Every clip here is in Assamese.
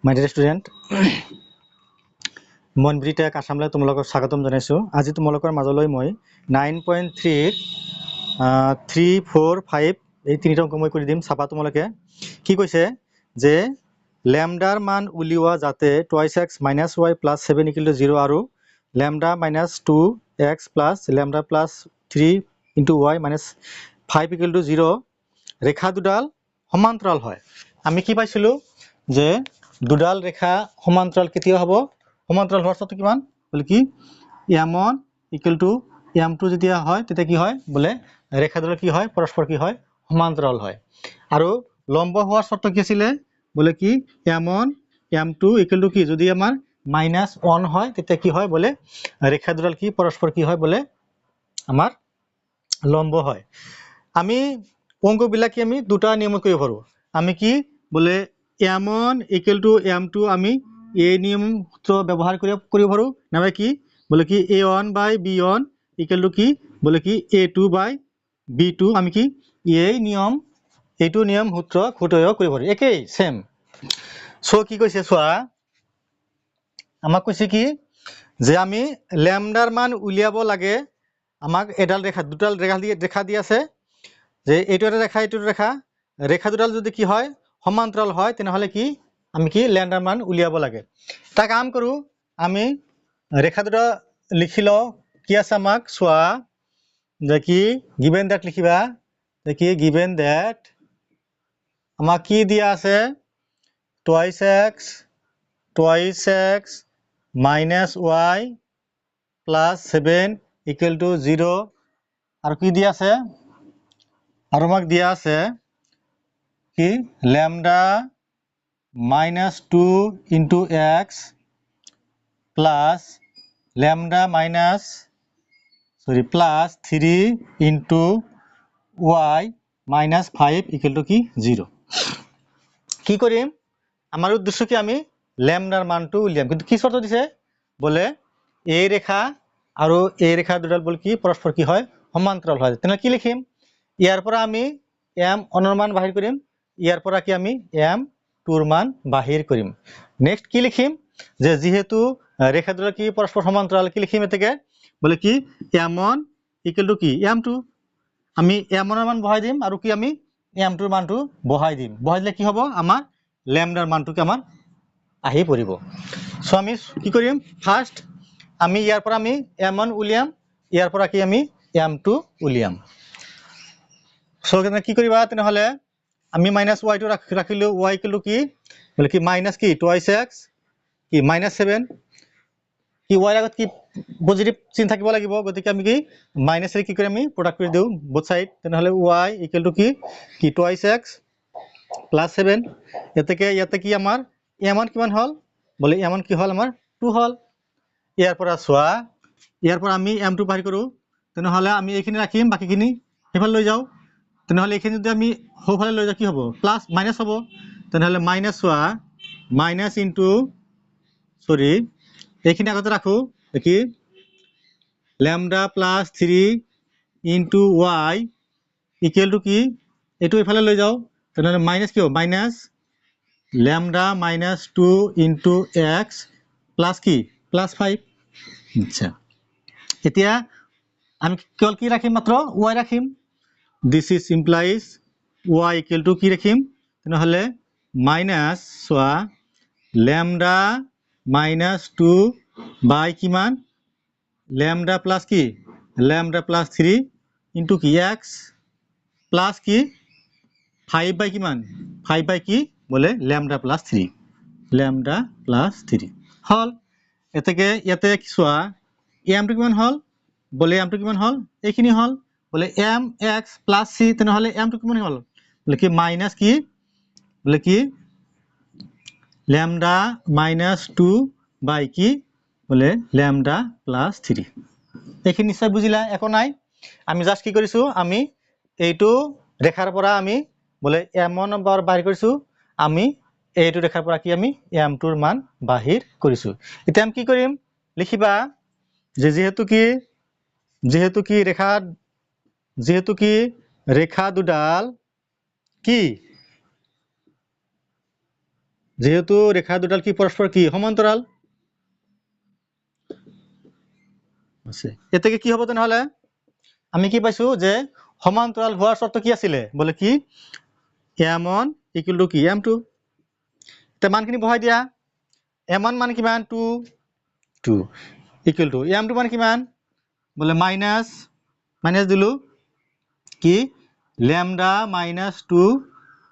My dear student, মই ব্ৰিটেক আসামলৈ তোমালোকক স্বাগতম জনাইছো। আজি তোমালোকৰ মাজলৈ মই 9.3 3 4 5 এই তিনিটা অংক মই কৰি দিম। চাবা তোমালোকে কি কৈছে যে ল্যামডাৰ মান উলিওৱা যাতে 2x - y + 7 = 0 আৰু ল্যামডা - 2x + ল্যামডা + 3 * y - 5 = 0 ৰেখা দুডাল সমান্তৰাল হয়। আমি কি পাইছিলো যে দুডাল ৰেখা সমান্তৰাল কেতিয়া হ'ব? সমান্তৰাল হোৱাৰ শৰ্ত কিমান? বলে কি m1 = m2 যেতিয়া হয় তেতিয়া কি হয়? বলে ৰেখা দুডাল কি হয়? পৰস্পৰ কি হয়? সমান্তৰাল হয়। আৰু লম্ব হোৱাৰ শৰ্ত কি আছিল? বলে কি m1 m2 = কি যদি আমাৰ -1 হয় তেতিয়া কি হয়? বলে ৰেখা দুডাল কি পৰস্পৰ কি হয়? বলে আমাৰ লম্ব হয়। আমি অঙ্ক বিলাক কি আমি দুটা নিয়মত কৰিব পাৰো। আমি কি বলে m1 = m2 আমি এই নিয়ম সূত্ৰ ব্যবহাৰ কৰিব পাৰো নামে কি বলে কি a1/b1 = কি বলে কি a2/b2 আমি কি এইটো নিয়ম সূত্র খুটয় কৰিব পাৰো। একেই সেম। সো কি কৈছে চোৱা আমাক কৈছে কি যে আমি ল্যামডাৰ মান উলিয়াব লাগে। আমাক এডাল ৰেখা দুডাল ৰেখা দি আছে যে এইটো এটা ৰেখা এইটো ৰেখা ৰেখা দুডাল যদি কি হয় সমান্তৰাল হয় তেনেহলে কি আমি কি ল্যামডাৰ মান উলিয়াব লাগে। এটা কাম কৰো আমি ৰেখা দুটা লিখি লও। কি আছে আমাক চোৱা যে কি গিভেন দ্যাট লিখিবা যে কি গিভেন দ্যাট আমাক কি দিয়া আছে 2x - y + 7 = 0 আৰু কি দিয়া আছে আৰু আমাক দিয়া আছে কি lambda -2 * x plus lambda plus 3 into y minus 5 equal to কি 0 কি কৰিম আমাৰ উদ্দেশ্য কি আমি ল্যামডাৰ মানটো উলিয়াম। কিন্তু কি শৰ্ত দিছে বলে এই ৰেখা আৰু এই ৰেখা দুডাল বল কি পৰস্পৰ কি হয় সমান্তৰাল হয়। তেনে কি লিখিম ইয়াৰ পৰা আমি m অনৰ মান বাহিৰ কৰিম। ইয়াৰ পৰা কি আমি m2 ৰ মান বাহিৰ কৰিম। নেক্সট কি লিখিম যে যেহেতু রেখা দুটো কি পরস্পর সমান্তরাল কি লিখিম এটাকে বলে কি m1 = কি m2 আমি m1 এর মান বহাই দিম আৰু কি আমি m2 এৰ মানটো বহাই দিম। বহাই দিলে কি হ'ব আমাৰ ল্যামডাৰ মানটো কি আমাৰ আহি পৰিব। সো আমি কি কৰিম ফাৰ্স্ট আমি ইয়াৰ পৰা আমি m1 উলিয়াম ইয়াৰ পৰা কি আমি m2 উলিয়াম। সো কি কৰিবা তেনেহলে আমি -y টো ৰাখিলো y = কি বলে কি মাইনাস কি 2x কি -7 কি y আগত কি পজিটিভ চিন থাকিব লাগিব। গতিকে আমি কি মাইনাস এর কি কৰি আমি প্ৰোডাক্ট কৰি দিও বোথ সাইড। তেনেহলে y = কি 2x + 7 ইয়াতে কি আমাৰ m1 কিমান হল বলে m1 কি হল আমাৰ 2 হল। ইয়াৰ পৰা চোৱা ইয়াৰ পৰা আমি m2 বাহিৰ কৰো তেনেহলে আমি এইখিনি ৰাখিম বাকিখিনি হেফালে লৈ যাও। তেনেহলে এইখিনি যদি আমি হোফালে লৈ যাও কি হ'ব প্লাস মাইনাস হ'ব। তেনেহলে মাইনাস চোৱা মাইনাস ইনটু এইখিনি আগতে রাখো দেখি lambda + 3 into y equal to কি এইটো ইফালে লৈ যাও। তেনেহলে মাইনাস কি হ'ব minus lambda -2 into x plus কি plus 5। আচ্ছা এতিয়া আমি কেৱল কি ৰাখিম মাত্ৰ y ৰাখিম। this is implies y equal to কি ৰাখিম তেনেহলে মাইনাস চোৱা ল্যামডা -2 বাই কিমান ল্যামডা প্লাস কি ল্যামডা + 3 into কি x প্লাস কি 5 বাই কিমান 5 বাই কি বলে ল্যামডা + 3 ল্যামডা + 3 হল। এতেকে ইয়াতে চোৱা m2 কিমান হল বলে m2 কিমান হল এইখিনি হল বলে mx + c তেনেহলে m2 কিমান হল বলে কি মাইনাস কি বলে কি ল্যামডা -2 বাই কি বলে ল্যামডা + 3 এইখিনি নিশ্চয় বুজিলা একো নাই। আমি জাস্ট কি কৰিছো আমি এইটো ৰেখাৰ পৰা আমি বলে m1 নম্বৰ বাহিৰ কৰিছো আমি এইটো ৰেখাৰ পৰা কি আমি m2 ৰ মান বাহিৰ কৰিছো। এতিয়া আমি কি কৰিম লিখিবা যে যেহেতু কি রেখা দুডাল কি যেহেতু রেখা দুডাল কি পরস্পর কি সমান্তরাল আছে এতে কি হ'ব তেনেহলে আমি কি পাইছো যে সমান্তরাল হোৱাৰ শর্ত কি আছিলে বলে কি m1 ইকুয়াল টু কি m2 তে মানখিনি বহাই দিয়া m1 মান কিমান 2 2 ইকুয়াল টু m2 মান কিমান বলে মাইনাস মাইনাস দিলো কি ল্যামডা মাইনাস 2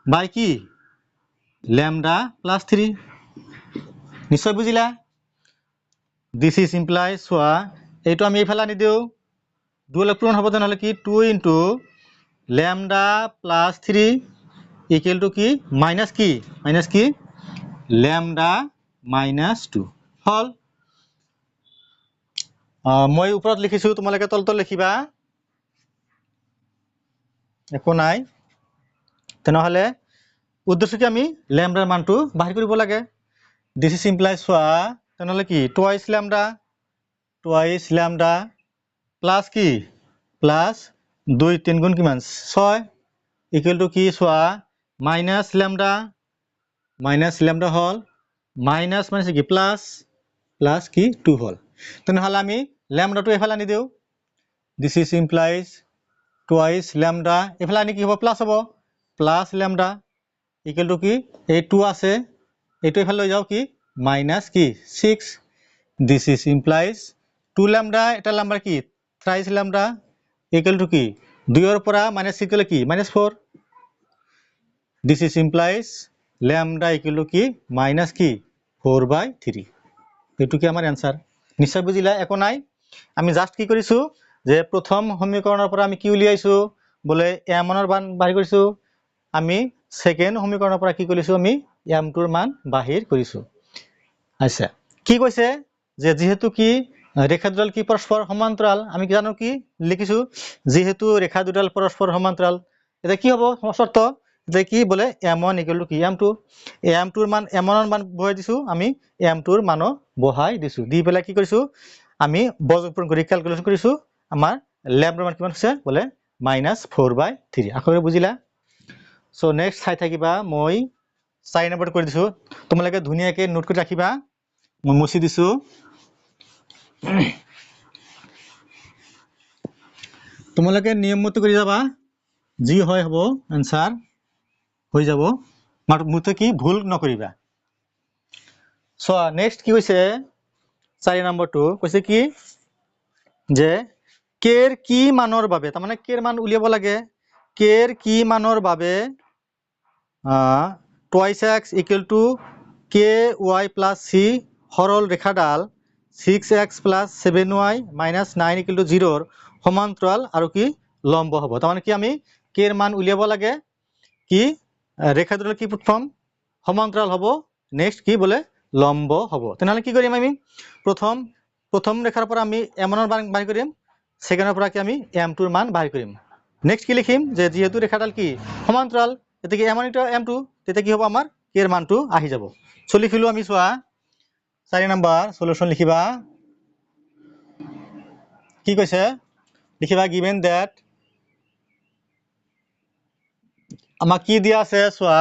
বাই কি ল্যামডা প্লাস 3 নিশ্চয় বুঝিলা দিস ইজ ইমপ্লাই চোৱা এইটো আমি এইফালে আনি দিওঁ 2 পূৰণ হ'ব তেনেহ'লে কি 2 into lambda plus 3 equal to কি মাইনাস কি ল্যামডা মাইনাস 2 হল মই ওপৰত লিখিছো তোমালোকে তল লিখিবা একো নাই তেনেহ'লে উদ্দেশ্য কি আমি ল্যামডাৰ মানটো বাহিৰ কৰিব লাগে দিস ইজ ইমপ্লাই চোৱা তেনেহ'লে কি টুৱাইস ল্যামডা প্লাস কি প্লাস 2 3 গুণ কিমান 6 ইকুয়াল টু কি চোৱা মাইনাস ল্যামডা হল মাইনাস মানে কি প্লাস কি 2 হল তেনেহ'লে আমি ল্যামডাটো এফালে আনি দিওঁ this is implies twice lambda এফালে আনি কি হ'ব প্লাস ল্যামডা ইকুয়াল টু কি এই 2 আছে এইটো এফালে লৈ যাও কি মাইনাস কি 6 দিস ইজ ইমপ্লাইজ 2 ল্যামডা এটা ল্যামডা কি থ্রাইস ল্যামডা ইকুয়াল টু কি 2 এর পৰা মাইনাস 6 গলে কি -4 this is implies lambda equal to কি মাইনাস কি 4/3 এইটো কি আমাৰ आंसर নিশ্চয় বুজিলা একো নাই আমি জাস্ট কি কৰিছো যে প্ৰথম সমীকৰণৰ পৰা আমি কি উলিয়াইছো বলে m1 ৰ মান বাহিৰ কৰিছো আমি সেকেন্ড সমীকৰণৰ পৰা কি কৰিছো আমি m2 ৰ মান বাহিৰ কৰিছো আচ্ছা কি কৈছে যে যেহেতু কি রেখা দুডাল কি পরস্পর সমান্তরাল আমি কি জানো কি লিখিছো যেহেতু রেখা দুডাল পরস্পর সমান্তরাল এটা কি হবো শর্ত যে কি বলে m1 ইকুয়াল টু কি m2 m2 এর মান m1 এর মান বহাই দিছো আমি m2 এর মানও বহাই দিছো দি পেলা কি কৰিছো আমি বৰ্গপূৰণ কৰি ক্যালকুলেশন কৰিছো আমাৰ ল্যামডাৰ মান কিমান হৈছে বলে -4/3 আশা কৰি বুজিলা সো নেক্সট চাই থাকিবা মই 4 নম্বৰ কৰি দিছো তোমালোকে ধুনিয়াকে নোট কৰি ৰাখিবা মই মুছি দিছো তোমালোকে নিয়ম মতো কৰি যাবা যি হয় হ'ব आंसर হৈ যাব মতে কি ভুল নকৰিবা সো নেক্সট কি কৈছে 4 নম্বৰটো কৈছে কি যে কেৰ কি মানৰ বাবে তাৰ মানে কেৰ মান উলিয়াব লাগে কেৰ কি মানৰ বাবে twice x equal to ky plus c সৰল ৰেখাডাল 6x plus 7y minus 9 equal to 0 সমান্তৰাল আৰু কি লম্ব হ'ব তাৰ মানে কি আমি কেৰ মান উলিয়াব লাগে কি রেখা দুডাল কি প্রথম সমান্তরাল হ'ব নেক্সট কি বলে লম্ব হ'ব তেনেহলে কি কৰিম আমি প্ৰথম ৰেখাৰ পৰা আমি m1 ৰ মান বাহিৰ কৰিম সেকেন্ডৰ পৰা কি আমি m2 ৰ মান বাহিৰ কৰিম নেক্সট কি লিখিম যে যেহেতু ৰেখাডাল কি সমান্তৰাল এতে কি m1 ইনটু m2 তেতে কি হ'ব আমাৰ কেৰ মানটো আহি যাব সো লিখিলো আমি চোৱা 4 নম্বৰ সলিউশন লিখিবা কি কৈছে লিখিবা given that আমাক কি দিয়া আছে চোৱা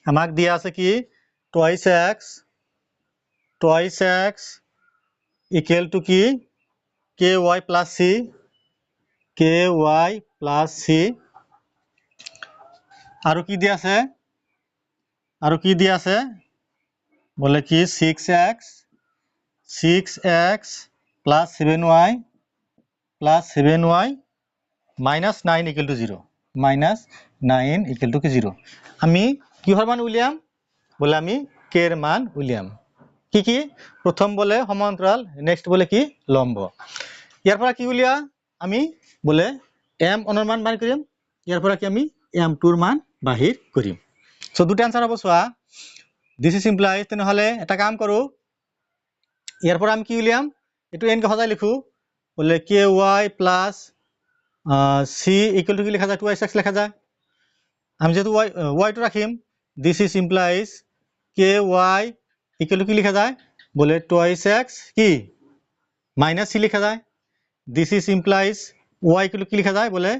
আমাক দিয়া আছে কি টুৱাইস x ইকুয়াল টু কি ky plus c আৰু কি দিয়া আছে বলে কি 6x plus 7y minus 9 equal to 0 আমি কিহৰ মান উলিয়াম বলে আমি কেৰ মান উলিয়াম কি প্ৰথম বলে সমান্তৰাল নেক্সট বলে কি লম্ব ইয়াৰ পৰা কি উলিয়া আমি বলে m1 ৰ মান বাহিৰ কৰিম ইয়াৰ পৰা কি আমি m2 ৰ মান বাহিৰ কৰিম সো দুটা आंसर হ'ব চোৱা দিস ইজ ইমপ্লাইজ তেনেহলে এটা কাম কৰো ইয়াৰ পৰা আমি কি উলিয়াম এটো n কে সজাই লিখো বলে ky plus c equal to কি লেখা যায় 2x লেখা যায় আমি যেহেতু y টো রাখিম this is implies ky equal to কি লেখা যায় বলে 2x কি মাইনাস c লেখা যায় this is implies y equal to কি লেখা যায় বলে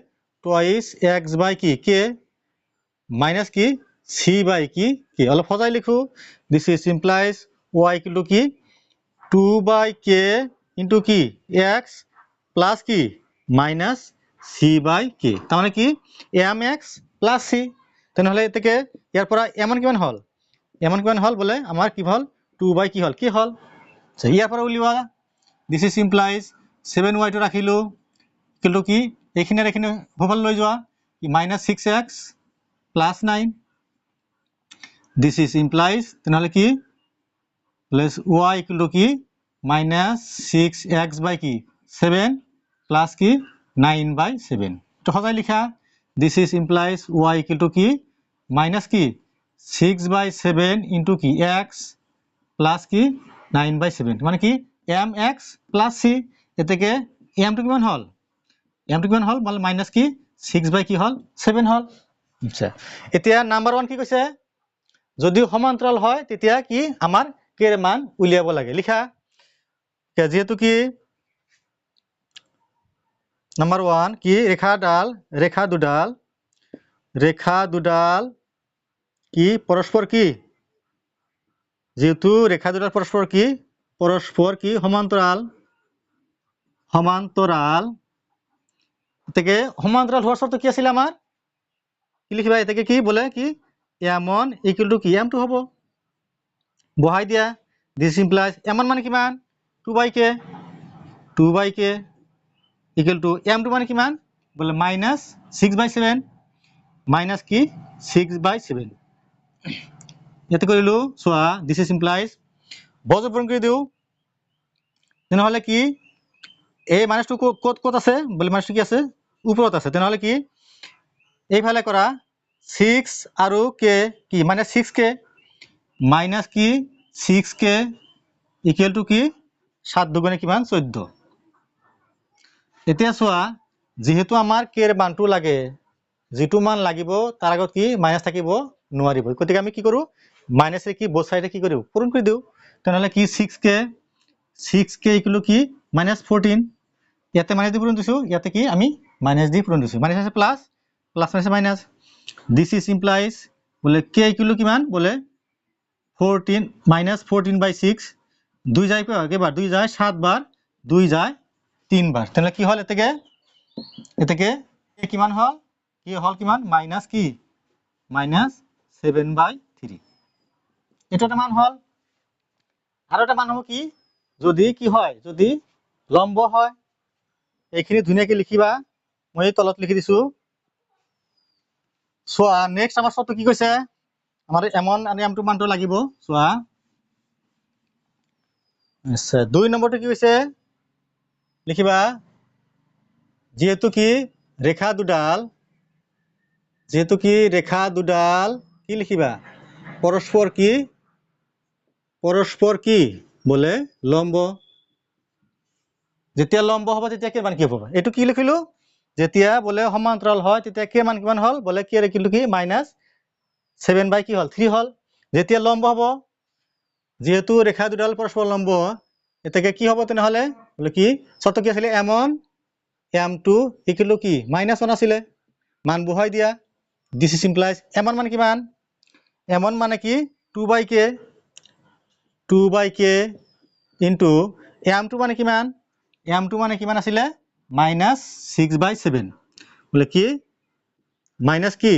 2x by কি k মাইনাস কি c বাই কি k অলপ সজাই লিখো this is implies y equal to কি 2 বাই k ইনটু কি x প্লাস কি মাইনাস c বাই k তার মানে কি mx প্লাস c তেনেহলে এটাকে ইয়াৰ পৰা এমন কিমান হল বলে আমাৰ কি হল 2 বাই কি হল আচ্ছা ইয়াৰ পৰা উলিওৱা দিস ইজ ইমপ্লাইজ 7y টো ৰাখিলো কিন্তু কি এইখিনি আৰ এখানে ভোপাল লৈ যোৱা কি minus 6x plus 9 this is implies তেনেহলে কি প্লাস y ইকুয়াল টু কি মাইনাস 6x বাই কি 7 প্লাস কি 9 বাই 7 তো সজাই লিখা this is implies y equal to কি মাইনাস কি 6 বাই 7 ইনটু কি x প্লাস কি 9 বাই 7 মানে কি mx প্লাস c এতেকে m টো কিমান হল মানে মাইনাস কি 6 বাই কি হল 7 হল আচ্ছা এতিয়া নাম্বার 1 কি কৈছে যদি সমান্তরাল হয় তেতিয়া কি আমাৰ k এর মান উলিয়াব লাগে লিখা যেহেতু কি নাম্বার 1 কি রেখা দুডাল কি পরস্পর কি যেহেতু রেখা দুডাল পরস্পর কি সমান্তরাল থেকে সমান্তরাল হওয়ার শর্ত কি আছিল আমার কি লিখিবা এটাকে কি বলে কি m1 ইকুয়াল টু কি m2 হবো বহাই দিয়া দিস ইমপ্লাইজ m1 মানে কিমান 2 বাই k ইকুয়াল টু m2 মানে কিমান বলে মাইনাস 6 বাই 7 মাইনাস কি 6 বাই 7 এতে করিলো সোয়া দিস ইজ ইমপ্লাইজ বজ্রপূরণ করে দিও তেনেহলে কি এই মাইনাসটো কত আছে বলে মাইনাসটো কি আছে উপরত আছে তেনেহলে কি এইফালে করা 6 আৰু k কি মাইনাস 6k মাইনাস কি 6k ইকুয়াল টু কি 7 দুগুণে কিমান 14 এতিয়া সোয়া যেহেতু আমার k এর মানটো লাগে যেটো মান লাগিব তার আগত কি মাইনাস থাকিব নোৱাৰিব গতিকে আমি কি কৰো মাইনাসে কি বোথ সাইডে কি কৰো পূৰণ কৰি দিও তেনেহলে কি 6k ইকুয়াল কি মাইনাস 14 ইয়াতে মাইনাস দি পূরণ দিছো ইয়াতে কি আমি মাইনাস দি পূরণ দিছো মাইনাস আছে plus minus minus this is implies বলে k ইকুয়াল কিমান বলে 14 মাইনাস 14 বাই 6 2 যায় কেবার 2 যায় 7 বার 2 যায় 3 বার তাহলে কি হল এতেকে কিমান হল কিমান মাইনাস কি মাইনাস 7 বাই 3 এটা একটা মান হল আর একটা মান হবো কি যদি কি হয় যদি লম্ব হয় এইখিনি ধুনিয়াকে লিখিবা মই তলত লিখি দিছো সোয়া নেক্সট আমার শর্ত কি কইছে আমার m1 আর m2 মানটো লাগিব সোয়া আচ্ছা 2 নম্বরটো কি কইছে লিখিবা যেহেতু কি রেখা দুডাল কি লিখিবা পরস্পর কি বলে লম্ব যেতিয়া লম্ব হবে তেতিয়া কি মান কি হবে এটু কি লিখিলো যেতিয়া বলে সমান্তরাল হয় তেতিয়া কি মান কিমান হল বলে কি লিখিলো কি মাইনাস 7 বাই কি হল 3 হল যেতিয়া লম্ব হবে যেহেতু রেখা দুডাল পরস্পর লম্ব এটাকে কি হবে তেনেহলে বলে কি শর্ত কি আছিল m1 m2 ইকুয়াল কি মাইনাস 1 আছিল মান বহাই দিয়া দিস ইজ ইমপ্লাইজ m1 মানে কিমান m1 মানে কি 2 বাই k ইনটু m2 মানে কিমান আছিল মাইনাস 6 বাই 7 বলে কি মাইনাস কি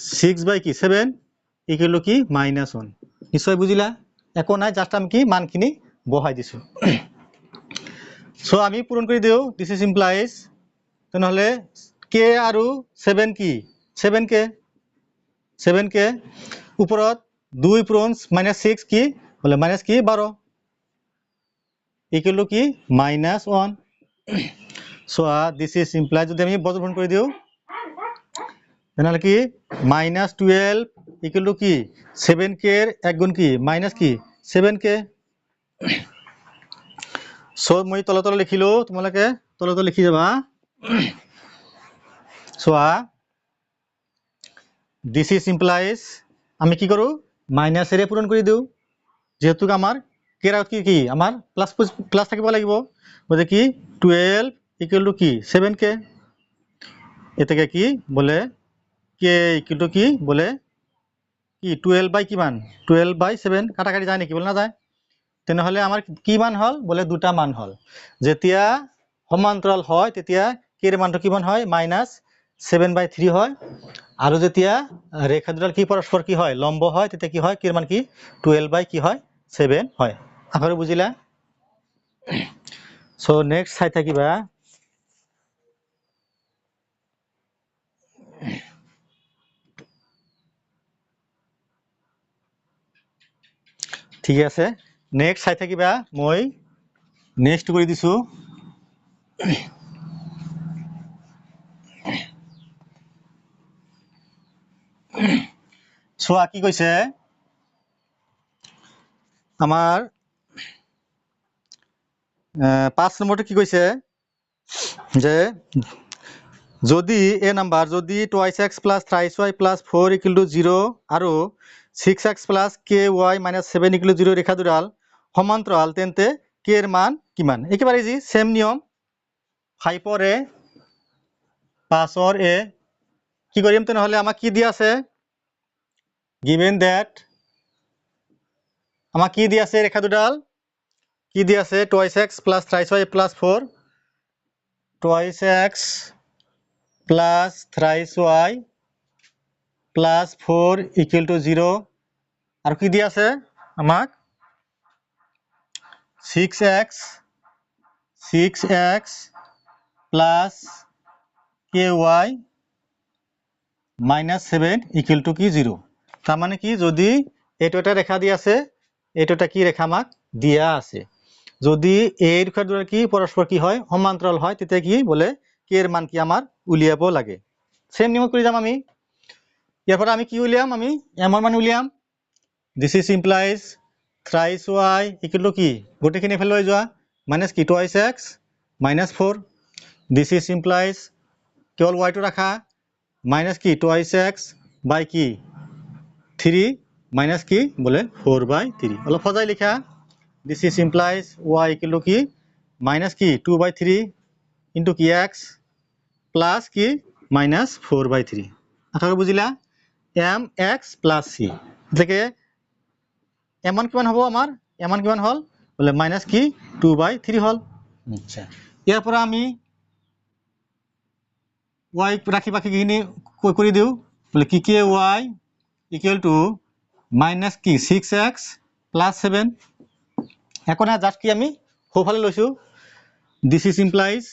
6 বাই কি 7 ইকুয়াল কি মাইনাস 1 নিশ্চয় বুঝিলা একো নাই জাস্ট আমি কি মানখিনি বহাই দিছো সো আমি পূরণ করে দিও দিস ইজ ইমপ্লাইজ তেনেহলে k আৰু 7 কি 7k উপরত 2 পূরণ মাইনাস 6 কি বলে মাইনাস কি 12 ইকুয়াল কি minus 1 so this is implies যদি আমি বজ্রপূরণ করে দিও তেনেহলে কি মাইনাস 12 ইকুয়াল কি 7k এর এক গুণ কি মাইনাস কি 7k সো মই তলে লিখিলো তোমালোকে তলে লিখি যাবা সোয়া দিস ইজ ইমপ্লাইজ আমি কি করু মাইনাস এর পূরণ করে দিও যেহেতু আমার কেরাত কি আমার প্লাস থাকিব লাগিব বলে কি 12 ইকুয়াল টু কি 7k এটাকে কি বলে k ইকুয়াল টু কি বলে কি 12 বাই কিমান 12/7 কাটাকাটি যায় নেকি বলে না যায় তেনেহলে আমার কি মান হল বলে দুটা মান হল যেতিয়া সমান্তরাল হয় তেতিয়া কের মানটো কিমান হয় -7/3 হয় আৰু যেতিয়া ৰেখা দুডাল কি পৰস্পৰ কি হয় লম্ব হয় তেতিয়া কি হয় কেৰ মান কি 12/7 হয় আখৰে বুজিলা সো নেক্সট চাই থাকিবা ঠিক আছে নেক্সট চাই থাকিবা মই নেক্সট কৰি দিছো চোৱা কি কৈছে আমাৰ 5 নম্বৰটো কি কৈছে যে যদি এ নাম্বাৰ যদি 2x + 3y + 4 = 0 আৰু 6x + ky - 7 = 0 রেখা দুডাল সমান্তরাল তেন্তে k এর মান কিমান একেবারে ইজি সেম নিয়ম 5 এর a 5 এর a কি করিম তেনেহলে আমাক কি দিয়া আছে given that আমাক কি দিয়া আছে রেখা দুডাল কি দিয়া আছে 2x + 3y + 4 2x plus 3y plus 4 equal to 0 আর কি দিয়ে আছে আমাক 6x plus ky minus 7 equal to কি 0 তার মানে কি যদি এইটো এটা রেখা দিয়ে আছে এইটো এটা কি রেখা আমাক দিয়া আছে যদি এই রেখা দুটার কি পরস্পর কি হয় সমান্তরাল হয় তেতিয়া কি বলে k এর মান কি আমার উলিয়াব লাগে সেম নিয়ম কৰি যাম আমি ইয়ারপর আমি কি উলিয়াম আমি m এর মান উলিয়াম this is implies thrice y equal to কি গোটেইখিনি ফেলে লৈ যোৱা minus কি 2x minus 4 this is implies কেৱল y টো রাখা minus কি 2x by কি 3 minus কি বলে 4/3 অলপ সজাই লিখা this is implies y equal to কি minus কি 2/3 into কি x plus কি minus 4/3 আঠারো বুঝিলা mx plus c থেকে এমন কিমান হ'ব আমাৰ এমন কিমান হল বলে মাইনাস কি 2/3 হল আচ্ছা ইয়াৰ পৰা আমি y ৰাখি বাকিখিনি কৰি দিও বলে কি ky equal to minus কি 6x plus 7 এখন জাস্ট কি আমি হোফালে লৈছো this is implies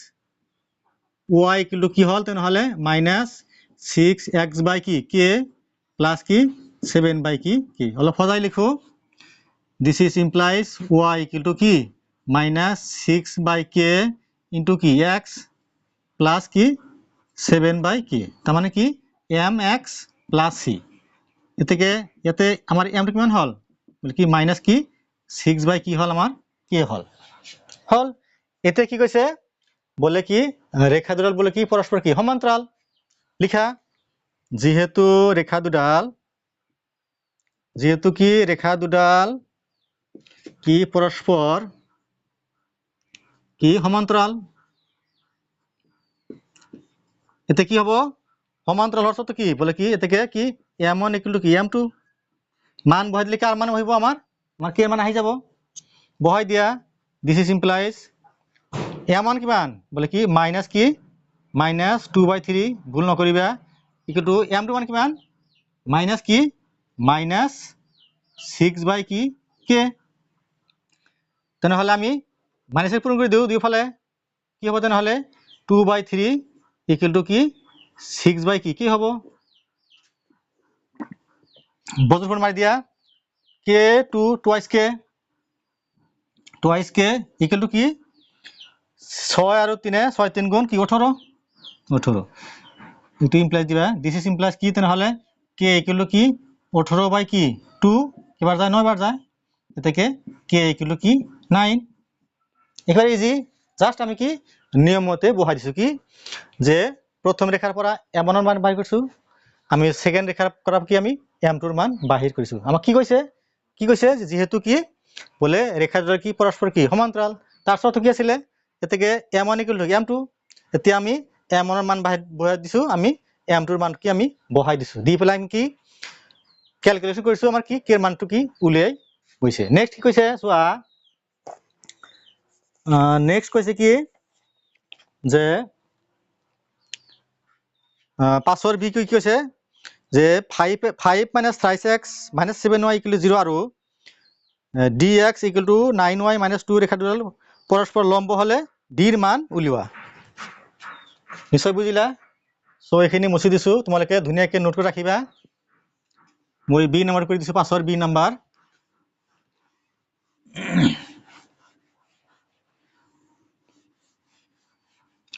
y equal to কি হল তেনেহলে minus 6x by কি k plus কি 7 by কি k অলপ সজাই লিখো this is implies y equal to কি minus 6 by k into কি x plus কি 7 by k তার মানে কি mx plus c এতে আমার m টো কিমান হল বলে কি minus কি 6 by কি হল আমার k হল এতে কি কইছে বলে কি রেখা দুডাল বলে কি পরস্পর কি সমান্তরাল লিখা যেহেতু কি রেখা দুডাল কি পরস্পর কি সমান্তরাল এতে কি হবো সমান্তরাল অর্থ কি বলে কি এতেকে কি m1 equal to কি m2 মান বহাই দিলে কার মান হইব আমার কি এর মান আহি যাব বহাই দিয়া this is implies m1 কিমান বলে কি মাইনাস কি মাইনাস 2/3 ভুল নকৰিবা equal to m2 মান কিমান মাইনাস কি মাইনাস 6 by কি k তেনেহলে আমি মাইনাসের পূরণ করে দিও দুইফালে কি হবে তেনেহলে 2/3 equal to কি 6 by কি হবো বজ্রফল মারি দিয়া k to twice k equal to কি 6 আর 3 6 3 গুণ কি 18 এটো ইমপ্লাইজ দিবা দিস ইজ ইমপ্লাইজ কি তেনেহলে k equal to কি 18 by কি 2 এবার যায় 9 বার যায় এটাকে k equal to কি 9 একেবারে ইজি জাস্ট আমি কি নিয়ম মতে বহাই দিছো কি যে প্রথম রেখার পরা m1 এর মান বাহির করছো আমি সেকেন্ড রেখার করা কি আমি m2 এর মান বাহির করিছো আমাক কি কইছে যেহেতু কি বলে রেখা দুটো কি পরস্পর কি সমান্তরাল তার শর্ত কি আছিল এতেকে m1 equal to m2 এতিয়া আমি m1 এর মান বাহির বহাই দিছো আমি m2 এর মান কি আমি বহাই দিছো দি পেলাই আমি কি ক্যালকুলেশন কৰিছো আমাৰ কি কে মানটো কি উলিয়াই গৈছে নেক্সট কি কৈছে চোৱা নেক্সট কৈছে কি যে 5 বি কি কৈছে যে 5 minus 3x minus 7y equal to 0 আৰু dx equal to 9y minus 2 ৰেখা দুডাল পৰস্পৰ লম্ব হলে d ৰ মান উলিওৱা নিশ্চয় বুজিলা সো এখিনি মুছি দিছো তোমালোকে ধুনিয়াকে নোট কৰি ৰাখিবা মই বি নম্বৰ কৰি দিছো 5 বি নম্বৰ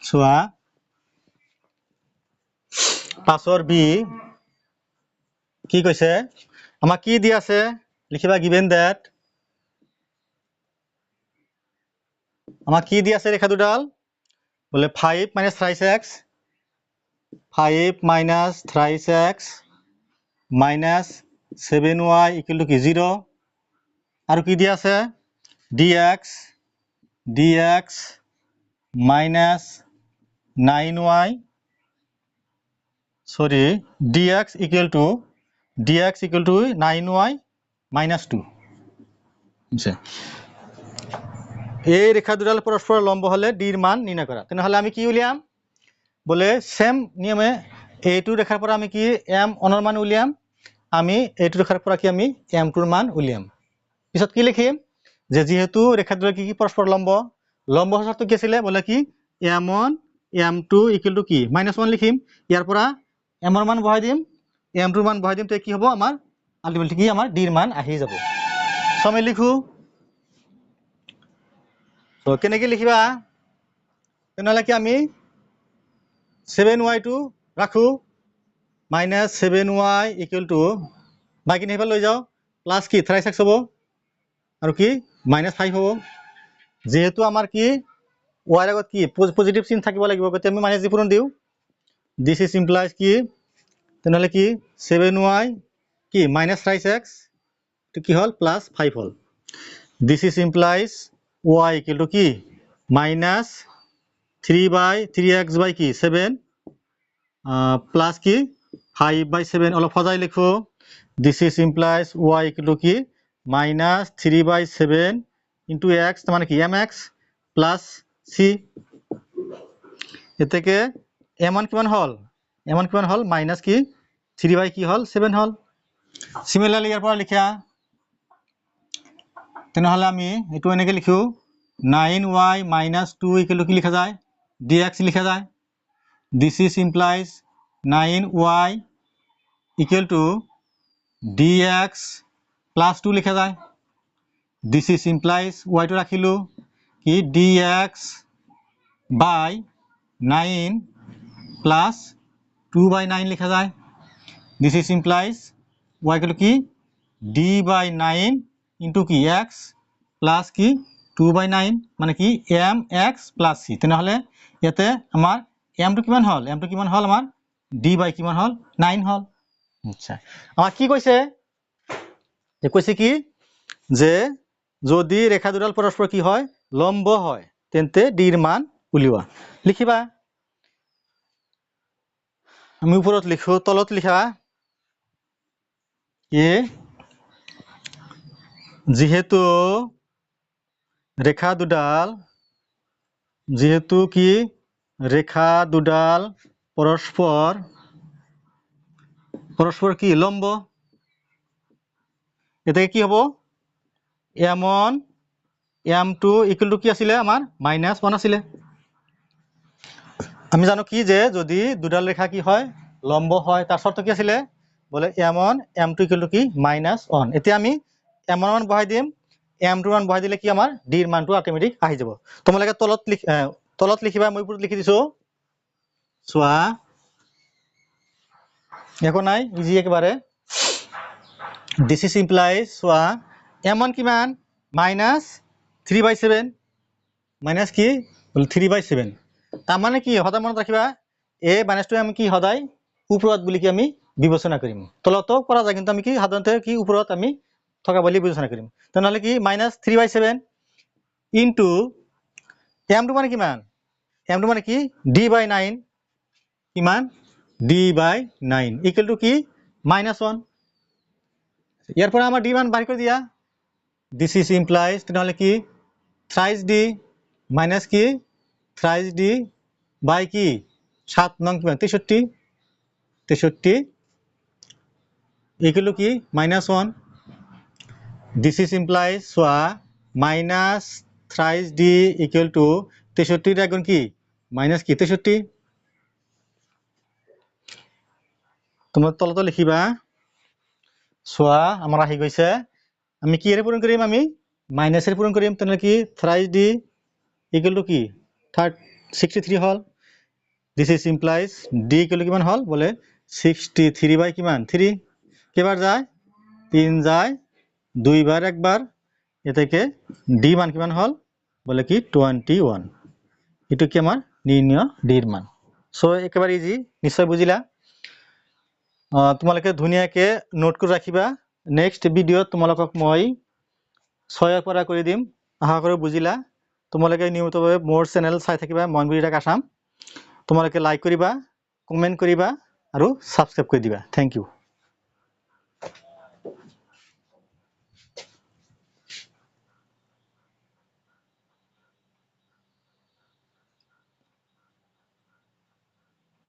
চোৱা 5 বি কি কৈছে আমাক কি দি আছে লিখিবা given that আমাক কি দি আছে ৰেখা দুডাল বলে 5 minus 3x 5 minus 3x minus 7y equal to কি 0 আৰু কি দি আছে dx minus 9y sorry dx equal to 9y minus 2 আছে এই রেখা দুডাল পরস্পর লম্ব হলে d এর মান নির্ণয় করা তাহলে আমি কি উলিয়াম বলে সেম নিয়মে এইটো রেখার পর আমি কি m অনৰ মান উলিয়াম আমি এইটো ৰেখাৰ পৰ কি আমি m টুৰ মান উলিয়াম পিছত কি লিখিম যে যেহেতু রেখা দুডাল কি পরস্পর লম্ব লম্ব শর্ত কি আছিল বলে কি m1 m2 ইকুয়াল টু কি -1 লিখিম ইয়াৰ পৰা m এৰ মান বহাই দিম m টুৰ মান বহাই দিম তে কি হ'ব আমাৰ আলটিমেটলি কি আমাৰ d এর মান আহি যাব সমাই লিখো তো কেনেকে লিখিবা তেনেহলে কি আমি 7y টু রাখো -7y ইকুয়াল টু বাকি নেবা লৈ যাও প্লাস কি 3x হ'ব আৰু কি -5 হ'ব যেহেতু আমাৰ কি y আগত কি পজিটিভ চিন থাকিব লাগিব গতে আমি মাইনাস দি পূৰণ দিও দিস ইজ ইমপ্লাইজ কি তেনেহলে কি 7y কি -3x তো কি হল +5 হল this is implies y equal to কি -3/3x by কি 7 প্লাস কি 5/7 অলপ সজাই লিখো this is implies y equal to কি -3/7 into x মানে কি mx plus c এতেকে m1 কিমান হল m1 কিমান হল মাইনাস কি 3 কি হল 7 হল সিমিলারলি ইয়াৰ পৰা লিখা তেনেহলে আমি এটো এনেকে লিখো 9y - 2 ইকুয়াল টু কি লিখা যায় dx লিখা যায় this is implies 9y equal to dx plus 2 লিখা যায় this is implies y to রাখিলো কি dx by 9 plus 2/9 লিখা যায় this is implies y equal to কি d by 9 into কি x plus কি 2/9 মানে কি mx plus c তেনেহলে ইয়াতে আমাৰ m টো কিমান হল আমাৰ d by কিমান হল 9 হল আচ্ছা আমাৰ কি কৈছে যে কৈছে কি যে যদি রেখা দুডাল পরস্পর কি হয় লম্ব হয় তেন্তে d এর মান উলিওয়া লিখিবা আমি উপরত লিখো তলত লিখা এ যেহেতু রেখা দুডাল পরস্পর কি লম্ব এতে কি হবো m1 m2 ইকুয়াল টু কি আছিল আমার -1 আছিল আমি জানো কি যে যদি দুডাল রেখা কি হয় লম্ব হয় তার শর্ত কি আছিল বলে m1 m2 ইকুয়াল টু কি -1 এতিয়া আমি m1 মান বহাই দিম m2 মান বহাই দিলে কি আমার d এর মানটো অটোমেটিক আহি যাব তোমালোকে তলত লিখিবা মই উপৰত লিখি দিছো সোয়া একো নাই ইজি একেবারে this is implies soya m1 কিমান -3/7 মাইনাস কি বলে 3/7 তার মানে কি সদায় মনত রাখিবা এ মাইনাসটো আমি কি সদায় উপৰত বুলি কি আমি বিবেচনা কৰিম তলতো কৰা যায় কিন্তু আমি কি সাধাৰণতে কি উপৰত আমি থকা বুলি বিবেচনা কৰিম তেনেহলে কি -3/7 ইনটু m2 মানে কিমান m2 মানে কি d by 9 কিমান d by 9 ইকুয়াল টু কি -1 ইয়াৰ পৰা আমাৰ ডি মান বাহিৰ কৰি দিয়া দিস ইজ ইমপ্লাইজ তেনেহ'লে কি থ্ৰাইছ ডি মাইনাছ কি থ্ৰাইছ ডি বাই কি 7 নং কিমান 63 ইকুৱেল কি -1 দিস ইজ ইমপ্লাইজ চোৱা minus thrice D equal two 63 আগুণ কি মাইনাছ কি 63 তোমাৰ তলতে লিখিবা চোৱা আমাৰ আহি গৈছে আমি কি এৰে পূৰণ কৰিম আমি মাইনাসেৰে পূৰণ কৰিম তেনে কি থ্ৰাইছ ডি ইকুৱেল টু কি 63 হল this is implies d equal to কিমান হল বলে 63 বাই কিমান 3 কেইবাৰ যায় 3 যায় 2 বাৰ একবাৰ এতেকে ডি মান কিমান হল বলে কি 21 এটো কি আমাৰ নিৰ্ণয় ডিৰ মান সো একেবাৰে ইজি নিশ্চয় বুজিলা তোমালোকে ধুনিয়াকে নোট কৰি ৰাখিবা নেক্সট ভিডিঅ তোমালোকক মই 6 ৰ পৰা কৰি দিম আশা কৰো বুজিলা তোমালোকে নিয়মিতভাৱে মোৰ চেনেল চাই থাকিবা মনবিৰাক আসাম তোমালোকে লাইক কৰিবা কমেন্ট কৰিবা আৰু সাবস্ক্ৰাইব কৰি দিবা থ্যাংক ইউ